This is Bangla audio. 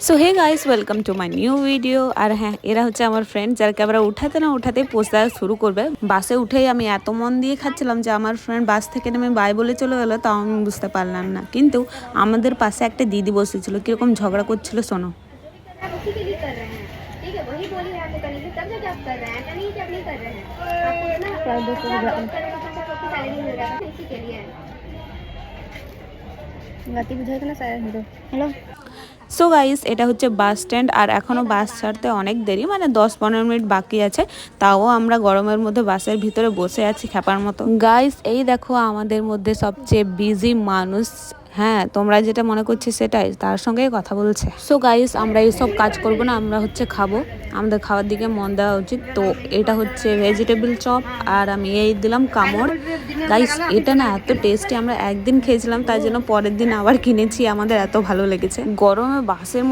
So hey guys, welcome to my new video. আর হ্যাঁ, এরা হচ্ছে আমার ফ্রেন্ড, যার ক্যামেরা উঠাতে না উঠাতে পোস্ট দেওয়া শুরু করবে। বাসে উঠেই আমি এত মন দিয়ে খাচ্ছিলাম যে আমার ফ্রেন্ড বাস থেকে নেমে বাই বলে চলে গেলো, তাও আমি বুঝতে পারলাম না। কিন্তু আমাদের পাশে একটা দিদি বসেছিল, কিরকম ঝগড়া করছিল শোনো। হ্যালো। সো গাইস, এটা হচ্ছে বাস স্ট্যান্ড, আর এখনও বাস ছাড়তে অনেক দেরি, মানে 10-15 মিনিট বাকি আছে। তাও আমরা গরমের মধ্যে বাসের ভিতরে বসে আছি খ্যাপার মতো। গাইস, এই দেখো আমাদের মধ্যে সবচেয়ে বিজি মানুষ। হ্যাঁ, তোমরা যেটা মনে করছি সেটাই, তার সঙ্গেই কথা বলছে। সো গাইস, আমরা এইসব কাজ করব না, আমরা হচ্ছে খাবো, আমাদের খাওয়ার দিকে মন দেওয়া উচিত। তো এটা হচ্ছে ভেজিটেবল চপ, আর আমি এই দিলাম কামড়। গাইস, এটা না এত টেস্টি, আমরা একদিন খেয়েছিলাম, তাই জন্য পরের দিন আবার কিনেছি, আমাদের এত ভালো লেগেছে। গরমে বাসের